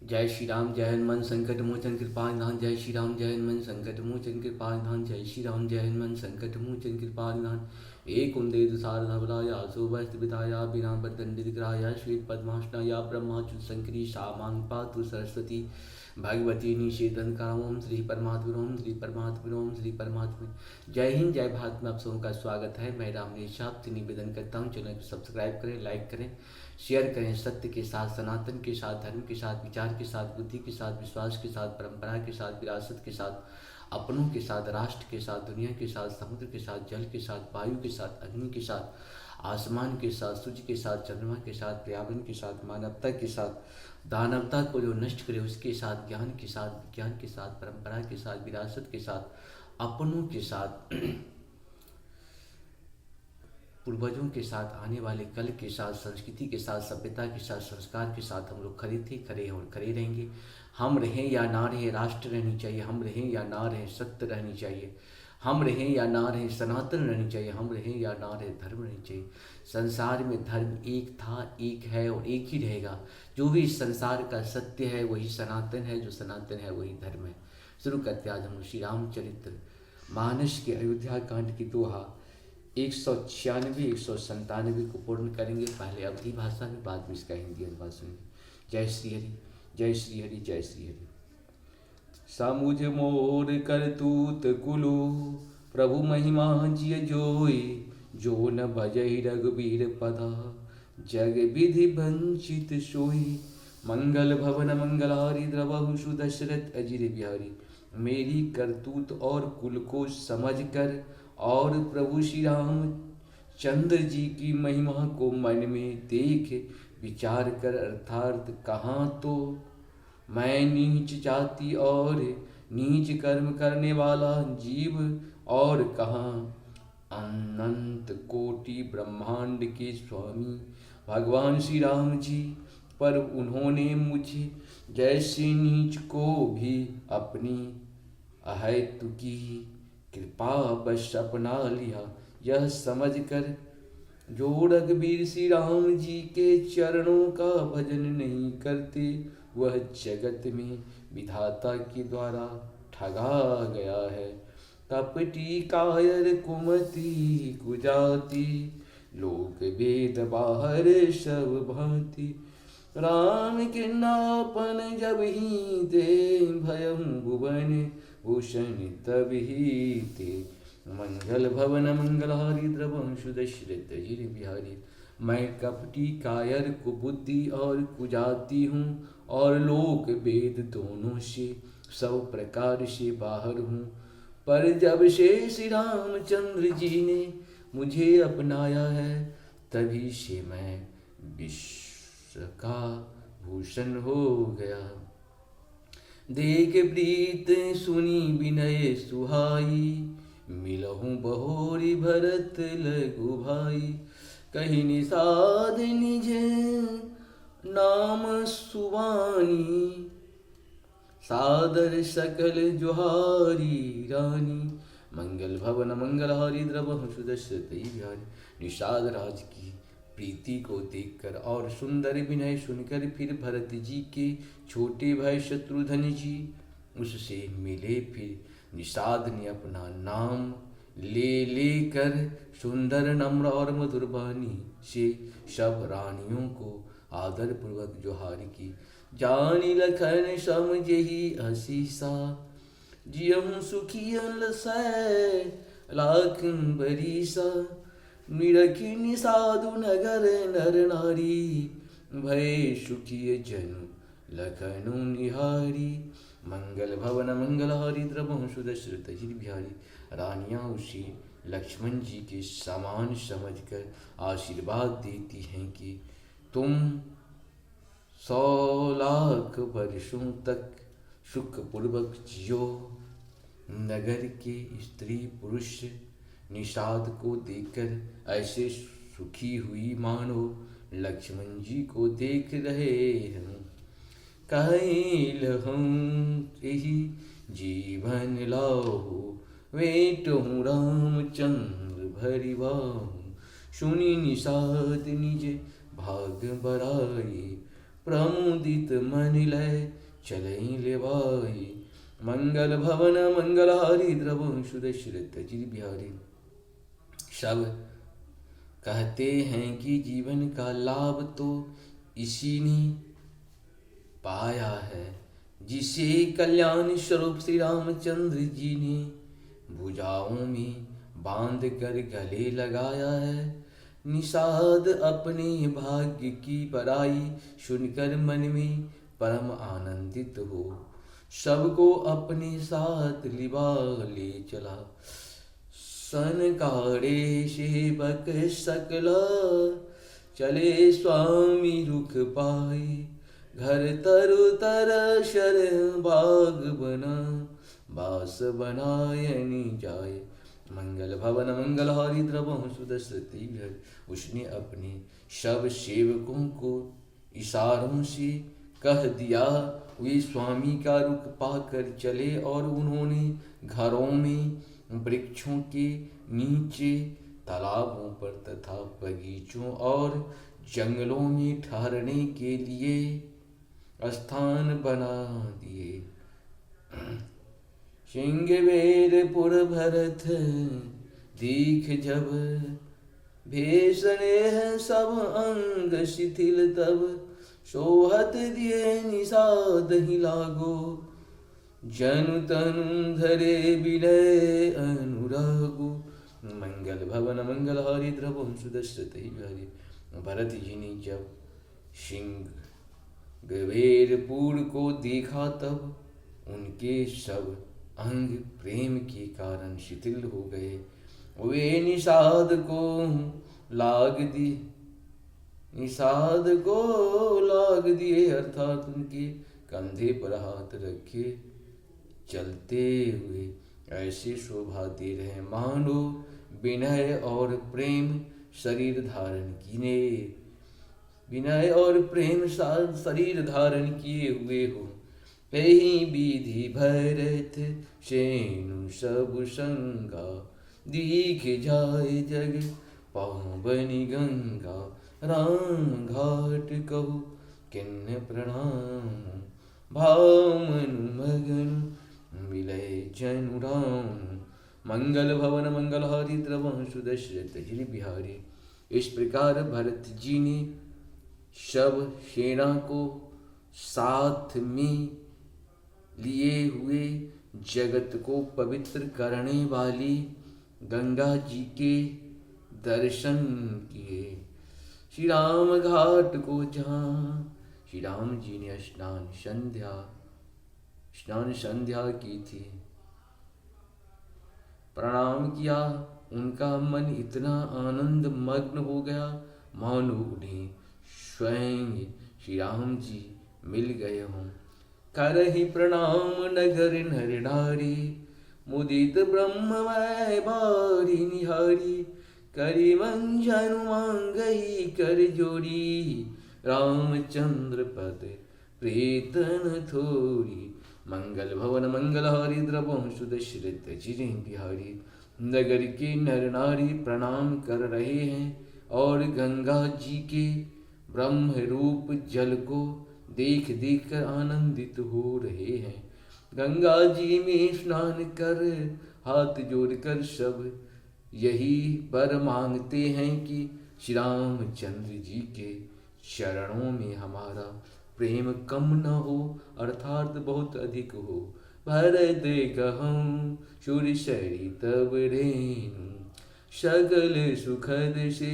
जय श्री राम जय हनुमान संकट मोचन कृपा निधान। जय श्री राम जय हनुमान संकट मोचन कृपा निधान। जय श्री राम जय हनुमान संकट मोचन कृपा निधान। एक उन्दे दुसार धवलाया सुभस्त विधाया बिना बदंडित ग्राया श्वेत पद्मासनाया ब्रह्माच्युत शंकरी सामांग पातु सरस्वती भगवती निषेधन कामोम श्री परमात्म श्री परमात्म श्री परमात्मा। जय हिंद जय भारत में आप सबों का स्वागत है। मैं रामनीश आपसे निवेदन करता हूँ चैनल को सब्सक्राइब करें, लाइक करें, शेयर करें। सत्य के साथ, सनातन के साथ, धर्म के साथ, विचार के साथ, बुद्धि के साथ, विश्वास के साथ, परंपरा के साथ, विरासत के साथ, अपनों के साथ, राष्ट्र के साथ, दुनिया के साथ, समुद्र के साथ, जल के साथ, वायु के साथ, अग्नि के साथ, आसमान के साथ, सूर्य के साथ, चंद्रमा के साथ, पर्यावरण के साथ, मानवता के साथ, दानवता को जो नष्ट करे उसके साथ, ज्ञान के साथ, विज्ञान के साथ, परंपरा के साथ, विरासत के साथ, अपनों के साथ, पूर्वजों के साथ, आने वाले कल के साथ, संस्कृति के साथ, सभ्यता के साथ, संस्कार के साथ हम लोग खड़े थे, खड़े हैं और खड़े रहेंगे। हम रहें या ना रहें, राष्ट्र रहनी चाहिए। हम रहें या ना रहें, सत्य रहनी चाहिए। हम रहें या ना रहें, सनातन रहनी चाहिए। हम रहें या ना रहें, धर्म रहनी चाहिए। संसार में धर्म एक था, एक है और एक ही रहेगा। जो भी इस संसार का सत्य है वही सनातन है, जो सनातन है वही धर्म है। शुरू करते आज हम श्री रामचरित्र मानस के अयोध्या कांड की दोहा 196 197 को पूर्ण करेंगे। पहले अवधी भाषा में, बाद में इसका हिंदी अनुवाद सुनेंगे। जय श्री हरि जय श्री हरि जय श्री हरि। समुझ मोर करतूत कुलु प्रभु महिमा जिय जोई। जो न भजहि रघुबीर पदा जग विधि वंचित सोई। मंगल भवन मंगलारी द्रवहु सुदशरथ अजिर बिहारी। मेरी करतूत और कुल को समझ कर और प्रभु श्री राम चंद्र जी की महिमा को मन में देख विचार कर, अर्थात कहाँ तो मैं नीच जाति और नीच कर्म करने वाला जीव, और कहाँ अनंत कोटि ब्रह्मांड के स्वामी भगवान श्री राम जी। पर उन्होंने मुझे जैसे नीच को भी अपनी अहेतु की कृपा बस अपना लिया। यह समझ कर जो रघुबीर श्री राम जी के चरणों का भजन नहीं करते वह जगत में विधाता के द्वारा ठगा गया है। कपटी कायर कुमति कुजाति लोक वेद बाहर सब भांति। राम के नापन जब ही दे भयम भुवन भूषण तब ही ते। मंगल भवन मंगलहारी द्रवंशु दशरथ अजिर बिहारी। मैं कपटी कायर कुबुद्धि और कुजाति हूँ और लोक वेद दोनों से सब प्रकार से बाहर हूँ। पर जब से श्री रामचंद्र जी ने मुझे अपनाया है तभी से मैं विश्व का भूषण हो गया। देख प्रीत सुनी विनय सुहाई। मिलहूँ बहोरी भरत लघु भाई। कहीं निषाद निज नाम सुवानी। सादर सकल जुहारी रानी। मंगल भवन मंगलहारी द्रवहु सुदशरथ बिहारी। निषाद राज की प्रीति को देखकर और सुंदर विनय सुनकर फिर भरत जी के छोटे भाई शत्रुघ्न जी उससे मिले। फिर निषाद ने अपना नाम लेकर सुंदर नम्र और मधुर वाणी से सब रानियों को आदर पूर्वक जोहार की। जानी लखन समझहि असीसा। जियम सुखी लसै लाख बरीसा। निरखी निषादु नगर नर नारी। भय सुखी जनु लखनु निहारी। मंगल भवन मंगलहारी द्रवहु सुदशरथ अजिर बिहारी। रानियां उसे लक्ष्मण जी के समान समझकर आशीर्वाद देती हैं कि तुम 100 लाख वर्षों तक सुखपूर्वक जियो। नगर के स्त्री पुरुष निषाद को देखकर ऐसे सुखी हुई मानो लक्ष्मण जी को देख रहे हैं। कैल हम यही जीवन लाहु। वेटहु रामचंद्र भरि बाहु। सुनी निषाद निज भाग बराई। प्रमुदित मन लय चलई लेवाई। मंगल भवन मंगलहारी द्रवंशु दशरथ जी बिहारी। सब कहते हैं कि जीवन का लाभ तो इसी ने पाया है, जिसे कल्याण स्वरूप श्री रामचंद्र जी ने भुजाओं में बांध कर गले लगाया है। निषाद अपने भाग्य की बड़ाई सुनकर मन में परम आनंदित हो, सबको अपने साथ लिवा ले चला। सनकारे सेवक सकला चले स्वामी रुख पाए। घर तरु तर शर बाग बना बास बनायनी जाए। मंगल भवन मंगलहारी द्रवंशु दशरथी घर। उसने अपने सब सेवकों को इशारों से कह दिया, वे स्वामी का रुख पाकर चले और उन्होंने घरों में, वृक्षों के नीचे, तालाबों पर तथा बगीचों और जंगलों में ठहरने के लिए स्थान बना दिए। सिंहवेरपुर भरत दीख जब, भेषणे है सब अंग शिथिल तब। सोहत दिए निषाद ही लागो, जनु तनु धरे विलय अनुरागो। मंगल भवन मंगलहारी द्रवंशु दशरथ बिहारी। भरत जी ने जब सिंहवेरपुर को देखा तब उनके सब अंग प्रेम के कारण शिथिल हो गए। वे निषाद को लाग दिए अर्थात उनके कंधे पर हाथ रखे चलते हुए ऐसे शोभा दे रहे मानो विनय और प्रेम शरीर धारण किए हुए हो। यही विधि भरत सेनु सब संगा, दीख जाए जग पावनी गंगा। राम घाट कहु किन्न प्रणाम, भाव मनु मगन मिलय जनु राम। मंगल भवन मंगलहारी द्रवंशु दशरथ जी बिहारी। इस प्रकार भरत जी ने सब सेना को साथ में लिए हुए जगत को पवित्र करने वाली गंगा जी के दर्शन किए। श्री राम घाट को जहाँ श्री राम जी ने स्नान संध्या की थी, प्रणाम किया, उनका मन इतना आनंद मग्न हो गया मानो उन्हें स्वयं श्री राम जी मिल गए हों। करहि प्रणाम नगर नर नारी, मुदित ब्रह्ममय बारी निहारी। करि मंजन मांगई कर जोड़ी, रामचंद्र पद प्रीतन थोरी। मंगल भवन मंगलहारी द्रवंशु दशरथ जी बिहारी। नगर के नर नारी प्रणाम कर रहे हैं और गंगा जी के ब्रह्म रूप जल को देख देख कर आनंदित हो रहे हैं। गंगा जी में स्नान कर हाथ जोड़कर सब यही वर मांगते हैं कि श्री रामचंद्र जी के चरणों में हमारा प्रेम कम न हो, अर्थात बहुत अधिक हो। भरत कहूँ सुरसरी तब रेणु, सकल सुखद से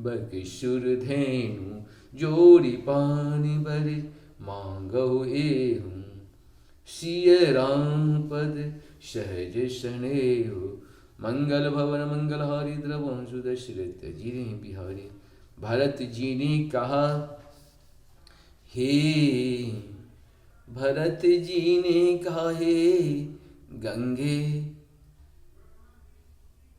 बकसुर धेनु। जोड़ी पानी बर मांगो एहूँ, सिय राम पद सहज स्नेहु। मंगल भवन मंगलहारी द्रवंशु दशरथ जी बिहारी। भरत जी ने कहा, हे भरत जी ने कहा, हे गंगे,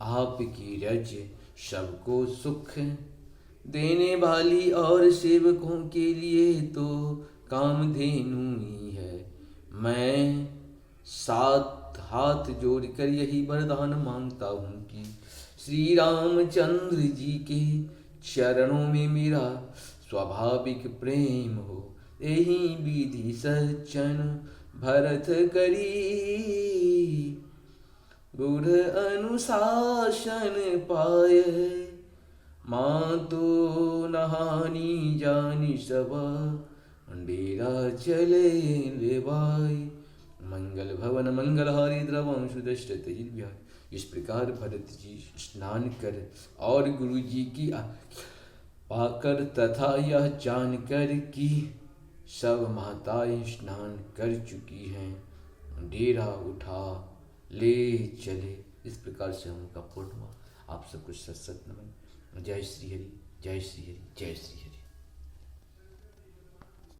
आपकी रज सबको सुख देने वाली और सेवकों के लिए तो कामधेनु ही है। मैं 7 हाथ जोड़कर यही वरदान मांगता हूँ कि श्री रामचंद्र जी के चरणों में मेरा स्वाभाविक प्रेम हो। एहि विधि सज्जन भरत करी, गुढ़ अनुशासन पाय, मातो नहानी जानी सब, डेरा चले ले भाई। मंगल भवन मंगलहारी द्रवं सुदृष्ट तेज। इस प्रकार भरत जी स्नान कर और गुरु जी की पाकर तथा यह जानकर कि सब माताएं स्नान कर चुकी हैं, डेरा उठा ले चले। इस प्रकार से हम उनका पूर्ण हुआ। आप सबको सत सत नमन। जय श्री हरि, जय श्री हरि, जय श्री हरि।